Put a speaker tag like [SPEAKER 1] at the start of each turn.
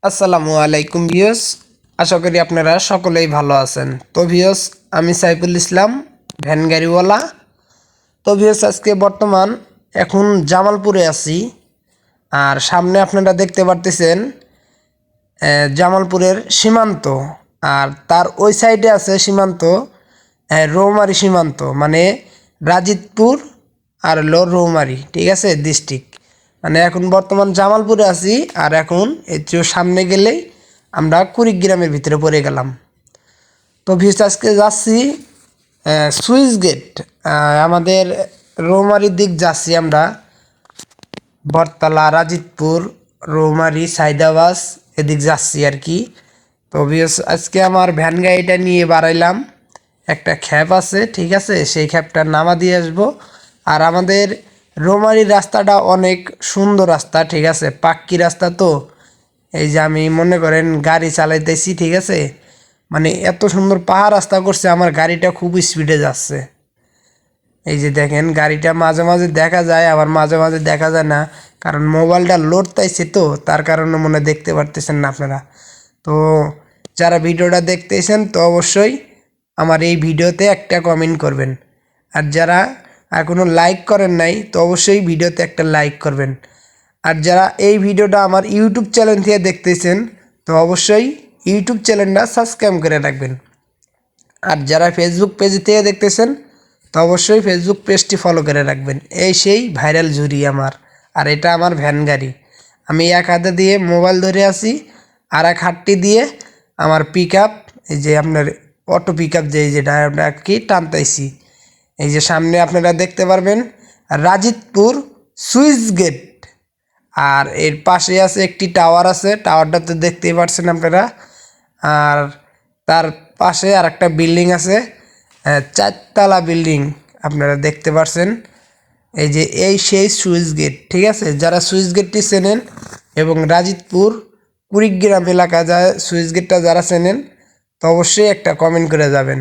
[SPEAKER 1] আসসালামু আলাইকুম ভিউস, আশা করি আপনারা সকলেই ভালো আছেন। তো ভিউস, আমি সাইফুল ইসলাম, ভ্যান গাড়িওয়ালা। তো ভিউস, আজকে বর্তমান এখন জামালপুরে আছি। আর সামনে আপনারা দেখতে পারতেছেন জামালপুরের সীমান্ত। আর তার ওই সাইডে আছে সীমান্ত, রৌমারী সীমান্ত, মানে রাজিতপুর আর রৌমারী, ঠিক আছে, ডিস্ট্রিক্ট। মানে এখন বর্তমান জামালপুরে আছি। আর এখন একটু সামনে গেলেই আমরা কুড়িগ্রামের ভিতরে পড়ে গেলাম। তো ভিউস, আজকে যাচ্ছি সুইচ গেট। আমাদের রৌমারীর দিক যাচ্ছি আমরা, বটতলা, রাজিতপুর, রৌমারী, সাইদাবাস এদিক যাচ্ছি আর কি। তো ভিউস, আজকে আমার ভ্যান গাড়িটা নিয়ে বাড়াইলাম। একটা খ্যাপ আছে, ঠিক আছে, সেই খ্যাপটার নামা দিয়ে আসবো। আর আমাদের রৌমারীর রাস্তাটা অনেক সুন্দর রাস্তা, ঠিক আছে, পাক্কি রাস্তা। তো এই যে আমি মনে করেন গাড়ি চালাইতেছি, ঠিক আছে, মানে এত সুন্দর পাহাড় রাস্তা করছে, আমার গাড়িটা খুব স্পিডে যাচ্ছে। এই যে দেখেন, গাড়িটা মাঝে মাঝে দেখা যায়, আবার মাঝে মাঝে দেখা যায় না, কারণ মোবাইলটা লোড তাইছে, তো তার কারণে মনে দেখতে পারতেছেন না আপনারা। তো যারা ভিডিওটা দেখতেছেন, তো অবশ্যই আমার এই ভিডিওতে একটা কমেন্ট করবেন। আর যারা এখনও লাইক করেন নাই, তো অবশ্যই ভিডিওতে একটা লাইক করবেন। আর যারা এই ভিডিওটা আমার ইউটিউব চ্যানেল থেকে দেখতেছেন, তো অবশ্যই ইউটিউব চ্যানেলটা সাবস্ক্রাইব করে রাখবেন। আর যারা ফেসবুক পেজ থেকে দেখতেছেন, তো অবশ্যই ফেসবুক পেজটি ফলো করে রাখবেন। এই সেই ভাইরাল ঝুরি আমার। আর এটা আমার ভ্যান গাড়ি। আমি এক হাতে দিয়ে মোবাইল ধরে আছি, আর এক হাতটি দিয়ে আমার পিক আপ, এই যে আপনার অটো পিক আপ, যেটা আমরা কি টানতেছি। এই যে সামনে আপনারা দেখতে পারবেন রাজিতপুর সুইচ গেট। আর এর পাশে আছে একটি টাওয়ার আছে, টাওয়ারটা তো দেখতেই পাচ্ছেন আপনারা। আর তার পাশে আর একটা বিল্ডিং আছে, চারতলা বিল্ডিং, আপনারা দেখতে পাচ্ছেন। এই যে এই সেই সুইচ গেট, ঠিক আছে। যারা সুইচ গেটটি চেনেন এবং রাজিতপুর কুড়িগ্রাম এলাকা যায় সুইচ গেটটা যারা চেনেন, তো অবশ্যই একটা কমেন্ট করে যাবেন।